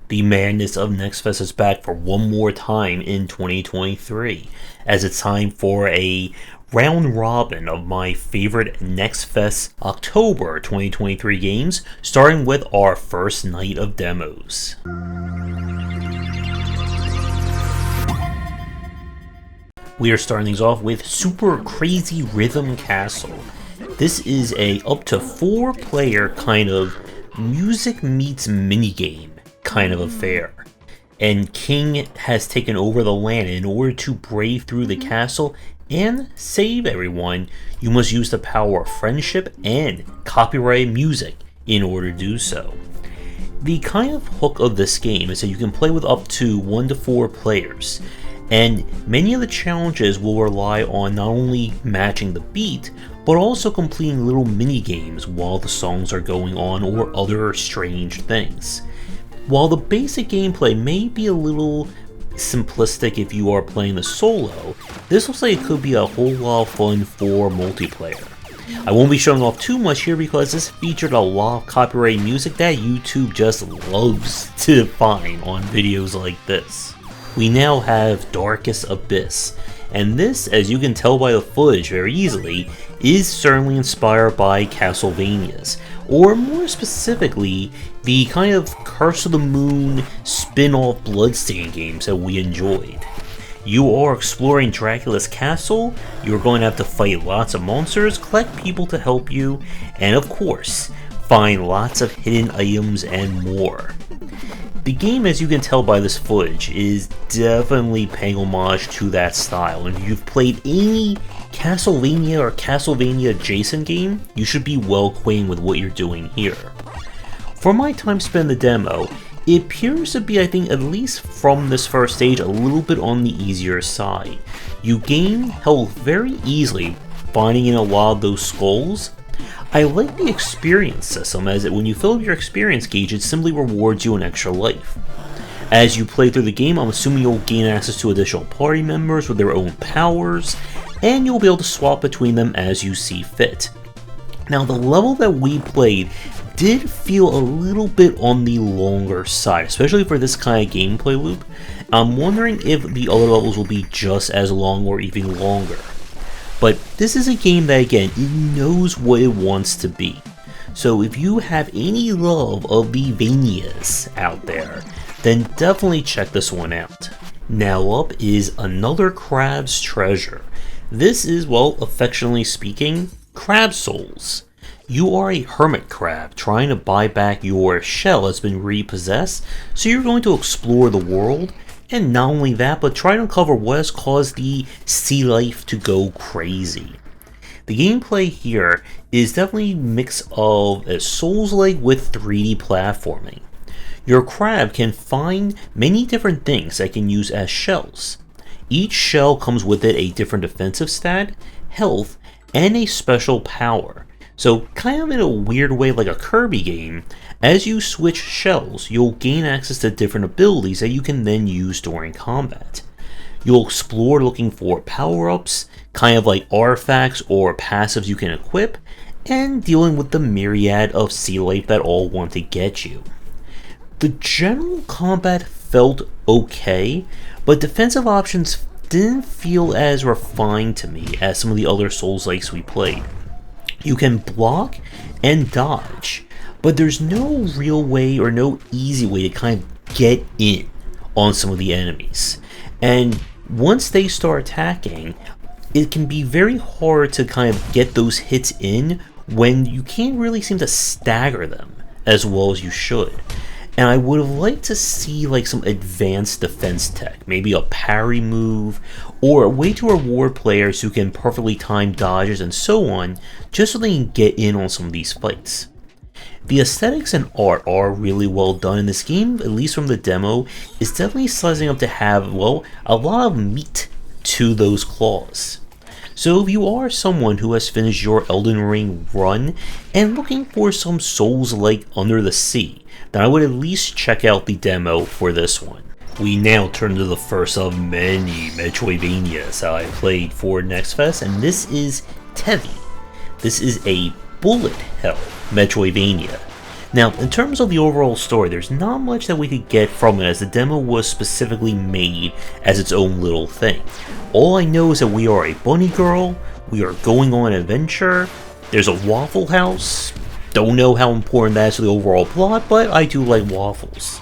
The madness of Next Fest is back for one more time in 2023, as it's time for a round robin of my favorite Next Fest October 2023 games, starting with our first night of demos. We are starting things off with Super Crazy Rhythm Castle. This is a up to 4-player kind of music meets minigame kind of affair. And King has taken over the land. In order to brave through the castle and save everyone, you must use the power of friendship and copyrighted music in order to do so. The kind of hook of this game is that you can play with up to 1 to 4 players, and many of the challenges will rely on not only matching the beat, but also completing little mini games while the songs are going on or other strange things. While the basic gameplay may be a little simplistic if you are playing the solo, this looks like it could be a whole lot of fun for multiplayer. I won't be showing off too much here because this featured a lot of copyrighted music that YouTube just loves to find on videos like this. We now have Darkest Abyss, and this, as you can tell by the footage very easily, is certainly inspired by Castlevanias, or more specifically, the kind of Curse of the Moon spin-off Bloodstained games that we enjoyed. You are exploring Dracula's castle, you're going to have to fight lots of monsters, collect people to help you, and of course, find lots of hidden items and more. The game, as you can tell by this footage, is definitely paying homage to that style, and if you've played any Castlevania or Castlevania adjacent game, you should be well acquainted with what you're doing here. For my time spent in the demo, it appears to be, I think, at least from this first stage, a little bit on the easier side. You gain health very easily, finding in a lot of those skulls. I like the experience system, as when you fill up your experience gauge, it simply rewards you an extra life. As you play through the game, I'm assuming you'll gain access to additional party members with their own powers, and you'll be able to swap between them as you see fit. Now, the level that we played did feel a little bit on the longer side, especially for this kind of gameplay loop. I'm wondering if the other levels will be just as long or even longer. But this is a game that, again, it knows what it wants to be. So if you have any love of the Vanias out there, then definitely check this one out. Now up is another Crab's Treasure. This is, well, affectionately speaking, Crab Souls. You are a hermit crab trying to buy back your shell that's been repossessed, so you're going to explore the world. And not only that, but try to uncover what has caused the sea life to go crazy. The gameplay here is definitely a mix of a Souls-like with 3D platforming. Your crab can find many different things that can use as shells. Each shell comes with it a different defensive stat, health, and a special power. So kind of in a weird way like a Kirby game, as you switch shells, you'll gain access to different abilities that you can then use during combat. You'll explore looking for power-ups, kind of like artifacts or passives you can equip, and dealing with the myriad of sea life that all want to get you. The general combat felt okay, but defensive options didn't feel as refined to me as some of the other Souls-likes we played. You can block and dodge, but there's no real way or no easy way to kind of get in on some of the enemies. And once they start attacking, it can be very hard to kind of get those hits in when you can't really seem to stagger them as well as you should. And I would have liked to see like some advanced defense tech, maybe a parry move, or a way to reward players who can perfectly time dodges and so on, just so they can get in on some of these fights. The aesthetics and art are really well done, and this game, at least from the demo, is definitely sizing up to have, well, a lot of meat to those claws. So if you are someone who has finished your Elden Ring run and looking for some Souls-like Under the Sea, then I would at least check out the demo for this one. We now turn to the first of many Metroidvanias that I played for Next Fest, and this is Tevi. This is a bullet hell Metroidvania. Now, in terms of the overall story, there's not much that we could get from it as the demo was specifically made as its own little thing. All I know is that we are a bunny girl, we are going on an adventure, there's a Waffle House. Don't know how important that is to the overall plot, but I do like waffles.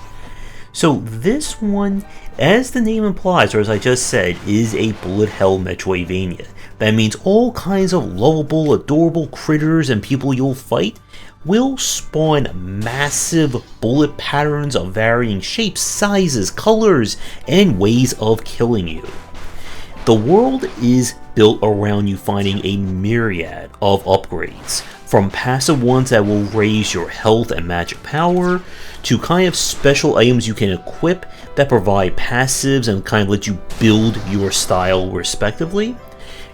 So this one, as the name implies, or as I just said, is a bullet hell Metroidvania. That means all kinds of lovable, adorable critters and people you'll fight will spawn massive bullet patterns of varying shapes, sizes, colors, and ways of killing you. The world is built around you finding a myriad of upgrades, from passive ones that will raise your health and magic power, to kind of special items you can equip that provide passives and kind of let you build your style respectively.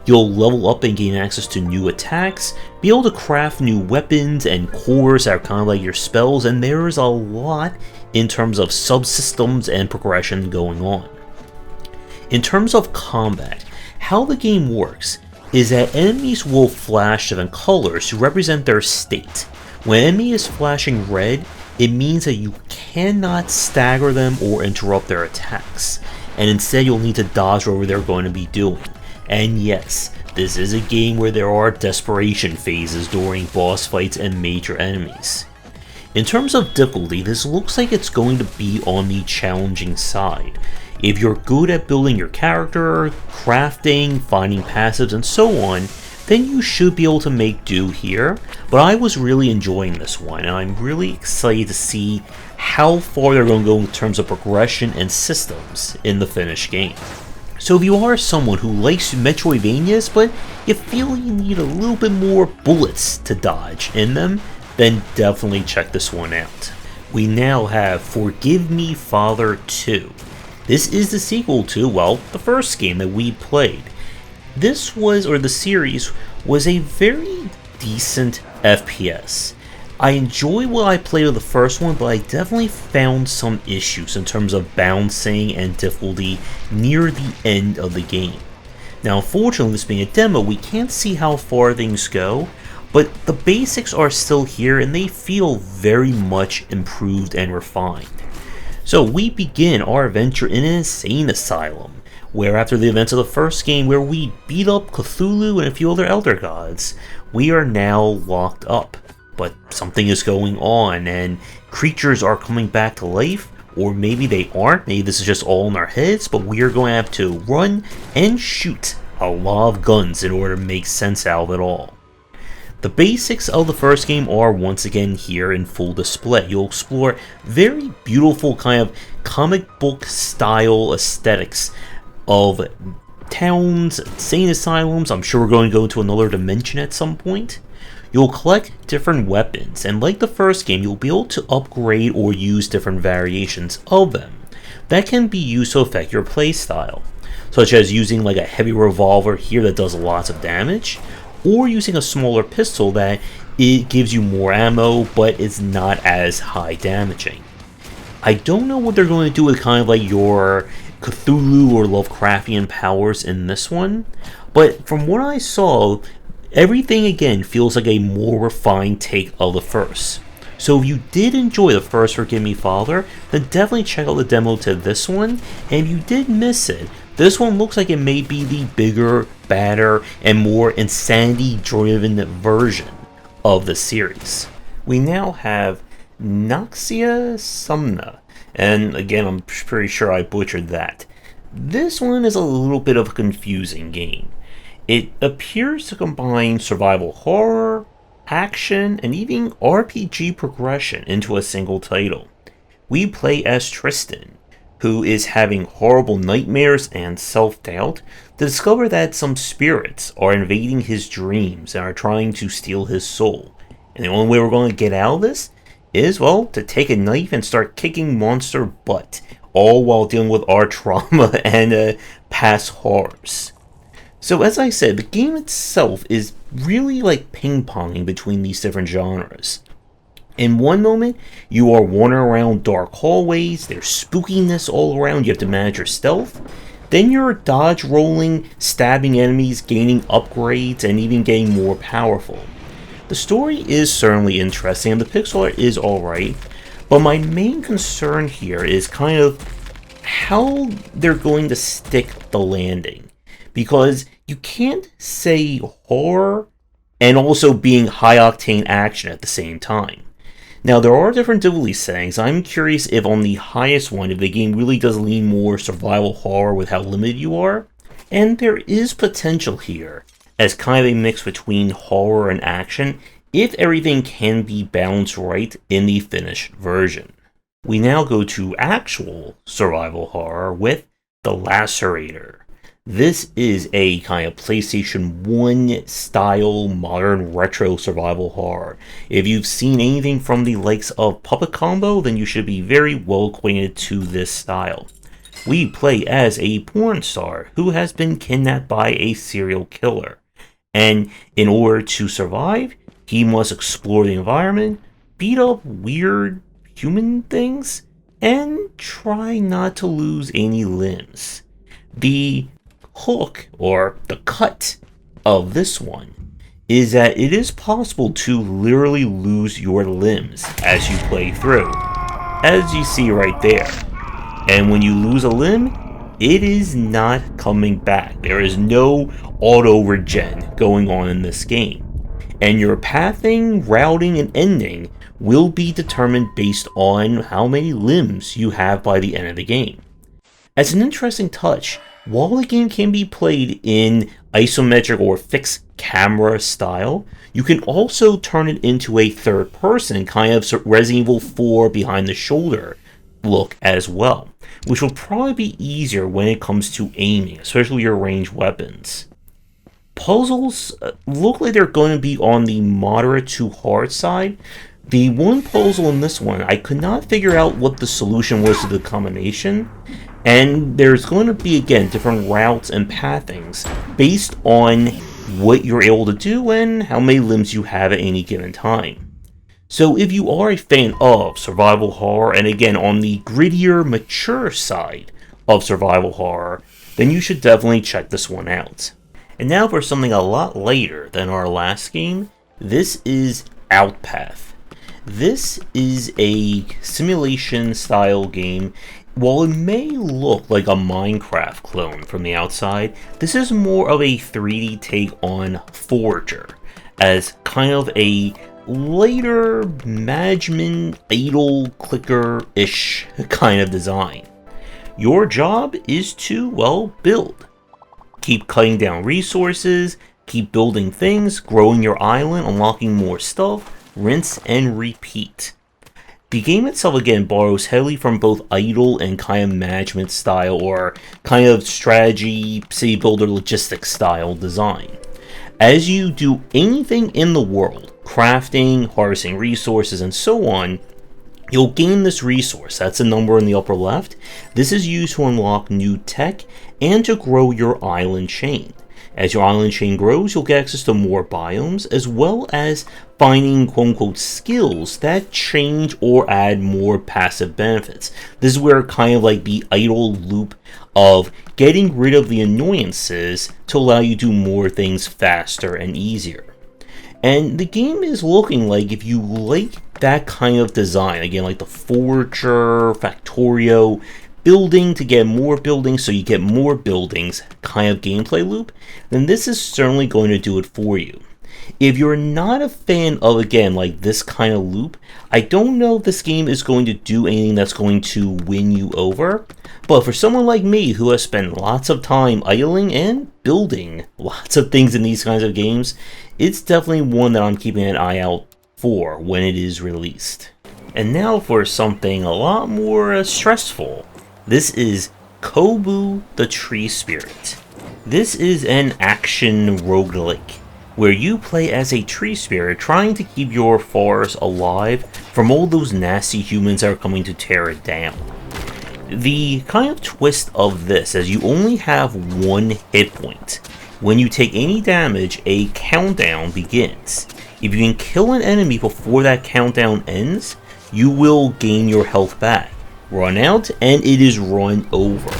You'll level up and gain access to new attacks, be able to craft new weapons and cores that are kind of like your spells, and there's a lot in terms of subsystems and progression going on. In terms of combat, how the game works is that enemies will flash different colors to represent their state. When an enemy is flashing red, it means that you cannot stagger them or interrupt their attacks, and instead you'll need to dodge whatever they're going to be doing. And yes, this is a game where there are desperation phases during boss fights and major enemies. In terms of difficulty, this looks like it's going to be on the challenging side. If you're good at building your character, crafting, finding passives, and so on, then you should be able to make do here, but I was really enjoying this one, and I'm really excited to see how far they're going to go in terms of progression and systems in the finished game. So if you are someone who likes Metroidvanias, but you feel you need a little bit more bullets to dodge in them, then definitely check this one out. We now have Forgive Me Father 2. This is the sequel to, well, the first game that we played. This was, or the series, was a very decent FPS. I enjoyed what I played with the first one, but I definitely found some issues in terms of bouncing and difficulty near the end of the game. Now, unfortunately, this being a demo, we can't see how far things go, but the basics are still here and they feel very much improved and refined. So we begin our adventure in an insane asylum, where after the events of the first game where we beat up Cthulhu and a few other elder gods, we are now locked up. But something is going on and creatures are coming back to life, or maybe they aren't, maybe this is just all in our heads, but we are going to have to run and shoot a lot of guns in order to make sense out of it all. The basics of the first game are once again here in full display. You'll explore very beautiful kind of comic book style aesthetics of towns, insane asylums. I'm sure we're going to go into another dimension at some point. You'll collect different weapons, and like the first game, you'll be able to upgrade or use different variations of them that can be used to affect your playstyle, such as using like a heavy revolver here that does lots of damage, or using a smaller pistol that it gives you more ammo but is not as high damaging. I don't know what they're going to do with kind of like your Cthulhu or Lovecraftian powers in this one, but from what I saw, everything again feels like a more refined take of the first. So if you did enjoy the first Forgive Me Father, then definitely check out the demo to this one, and if you did miss it, this one looks like it may be the bigger, badder, and more insanity-driven version of the series. We now have Noxia Somnia, and again, I'm pretty sure I butchered that. This one is a little bit of a confusing game. It appears to combine survival horror, action, and even RPG progression into a single title. We play as Tristan, who is having horrible nightmares and self-doubt, to discover that some spirits are invading his dreams and are trying to steal his soul. And the only way we're going to get out of this is, well, to take a knife and start kicking monster butt, all while dealing with our trauma and past horrors. So as I said, the game itself is really like ping-ponging between these different genres. In one moment, you are wandering around dark hallways, there's spookiness all around, you have to manage your stealth. Then you're dodge rolling, stabbing enemies, gaining upgrades, and even getting more powerful. The story is certainly interesting and the pixel art is alright, but my main concern here is kind of how they're going to stick the landing. Because you can't say horror and also being high-octane action at the same time. Now, there are different difficulty settings. I'm curious if on the highest one, if the game really does lean more survival horror with how limited you are. And there is potential here, as kind of a mix between horror and action, if everything can be balanced right in the finished version. We now go to actual survival horror with the Lacerator. This is a kind of PlayStation 1 style modern retro survival horror. If you've seen anything from the likes of Puppet Combo, then you should be very well acquainted to this style. We play as a porn star who has been kidnapped by a serial killer. And in order to survive, he must explore the environment, beat up weird human things, and try not to lose any limbs. The hook, or the cut of this one, is that it is possible to literally lose your limbs as you play through, as you see right there. And when you lose a limb, it is not coming back. There is no auto regen going on in this game. And your pathing, routing, and ending will be determined based on how many limbs you have by the end of the game. As an interesting touch, while the game can be played in isometric or fixed camera style, you can also turn it into a third person, kind of Resident Evil 4 behind the shoulder look as well, which will probably be easier when it comes to aiming, especially your ranged weapons. Puzzles look like they're going to be on the moderate to hard side. The one puzzle in this one, I could not figure out what the solution was to the combination, and there's going to be, again, different routes and pathings based on what you're able to do and how many limbs you have at any given time. So if you are a fan of survival horror, and again on the grittier, mature side of survival horror, then you should definitely check this one out. And now for something a lot later than our last game, this is Outpath. This is a simulation style game. While it may look like a Minecraft clone from the outside, this is more of a 3D take on Forager, as kind of a later management idle clicker-ish kind of design. Your job is to, well, build. Keep cutting down resources, keep building things, growing your island, unlocking more stuff, rinse and repeat. The game itself, again, borrows heavily from both idle and kind of management style, or kind of strategy, city builder, logistics style design. As you do anything in the world, crafting, harvesting resources, and so on, you'll gain this resource. That's a number in the upper left. This is used to unlock new tech and to grow your island chain. As your island chain grows, you'll get access to more biomes, as well as finding quote-unquote skills that change or add more passive benefits. This is where kind of like the idle loop of getting rid of the annoyances to allow you to do more things faster and easier. And the game is looking like, if you like that kind of design, again like the Forager, Factorio, building to get more buildings so you get more buildings kind of gameplay loop, then this is certainly going to do it for you. If you're not a fan of, again, like this kind of loop, I don't know if this game is going to do anything that's going to win you over, but for someone like me who has spent lots of time idling and building lots of things in these kinds of games, it's definitely one that I'm keeping an eye out for when it is released. And now for something a lot more stressful. This is Koboo the Tree Spirit. This is an action roguelike, where you play as a tree spirit trying to keep your forest alive from all those nasty humans that are coming to tear it down. The kind of twist of this is you only have one hit point. When you take any damage, a countdown begins. If you can kill an enemy before that countdown ends, you will gain your health back, run out, and it is run over.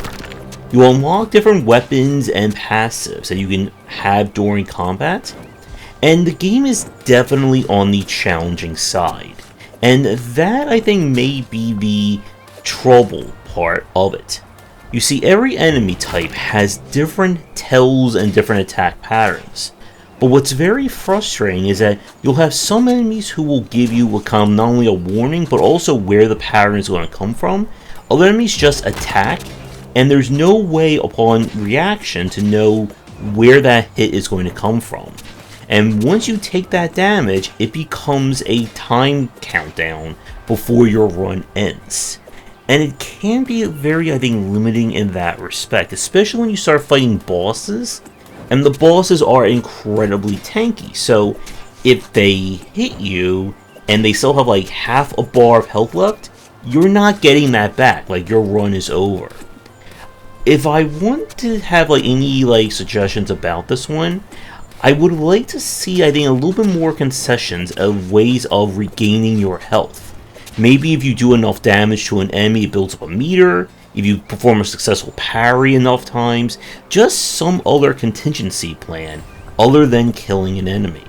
You unlock different weapons and passives that you can have during combat, And the game is definitely on the challenging side. And that, I think, may be the trouble part of it. You see, every enemy type has different tells and different attack patterns. But what's very frustrating is that you'll have some enemies who will give you not only a warning, but also where the pattern is going to come from. Other enemies just attack, and there's no way upon reaction to know where that hit is going to come from. And once you take that damage, it becomes a time countdown before your run ends. And it can be very, I think, limiting in that respect, especially when you start fighting bosses. And the bosses are incredibly tanky, so if they hit you and they still have like half a bar of health left, you're not getting that back, like your run is over. If I want to have like any like suggestions about this one, I would like to see, I think, a little bit more concessions of ways of regaining your health. Maybe if you do enough damage to an enemy, it builds up a meter. If you perform a successful parry enough times, just some other contingency plan other than killing an enemy.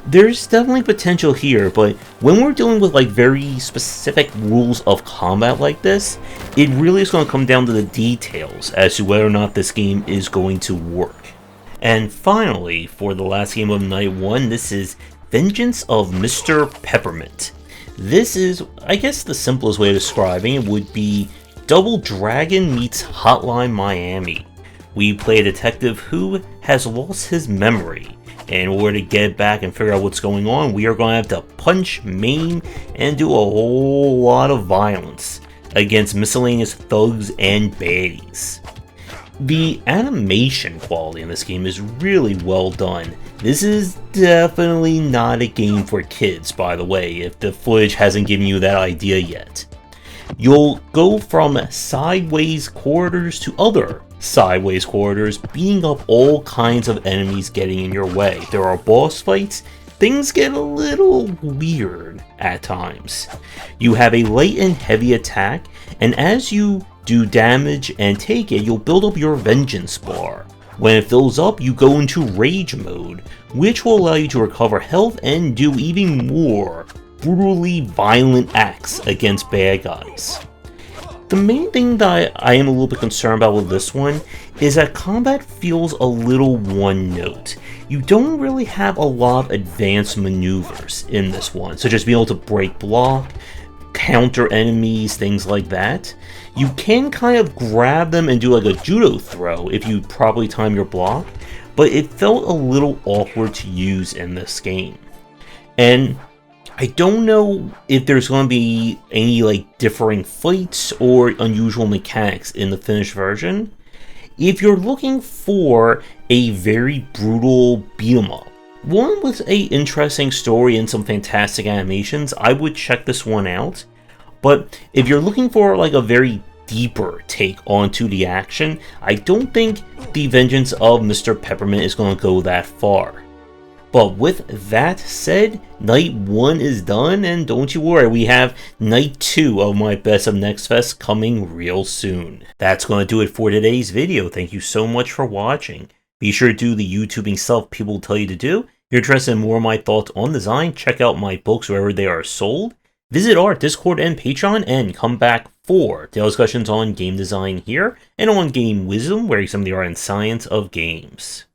There's definitely potential here, but when we're dealing with like very specific rules of combat like this, it really is going to come down to the details as to whether or not this game is going to work. And finally, for the last game of Night 1, this is Vengence of Mr. Peppermint. This is, I guess the simplest way of describing it would be Double Dragon meets Hotline Miami. We play a detective who has lost his memory. And in order to get back and figure out what's going on, we are going to have to punch, maim, and do a whole lot of violence against miscellaneous thugs and baddies. The animation quality in this game is really well done. This is definitely not a game for kids, by the way, if the footage hasn't given you that idea yet. You'll go from sideways corridors to other sideways corridors, beating up all kinds of enemies getting in your way. There are boss fights. Things get a little weird at times. You have a light and heavy attack, and as you do damage and take it, you'll build up your Vengeance bar. When it fills up, you go into Rage mode, which will allow you to recover health and do even more brutally violent acts against bad guys. The main thing that I am a little bit concerned about with this one is that combat feels a little one note. You don't really have a lot of advanced maneuvers in this one, such as being able to break block, counter enemies, things like that. You can kind of grab them and do like a judo throw if you properly time your block, but it felt a little awkward to use in this game. And I don't know if there's going to be any like differing fights or unusual mechanics in the finished version. If you're looking for a very brutal beat 'em up, one with a interesting story and some fantastic animations, I would check this one out. But if you're looking for like a very deeper take onto the action, I don't think the Vengeance of Mr. Peppermint is going to go that far. But with that said, Night 1 is done, and don't you worry, we have Night 2 of my Best of Next Fest coming real soon. That's going to do it for today's video. Thank you so much for watching. Be sure to do the YouTubing stuff people tell you to do. If you're interested in more of my thoughts on design, check out my books wherever they are sold. Visit our Discord and Patreon, and come back for daily discussions on game design here, and on game wisdom, where you some of the art and science of games.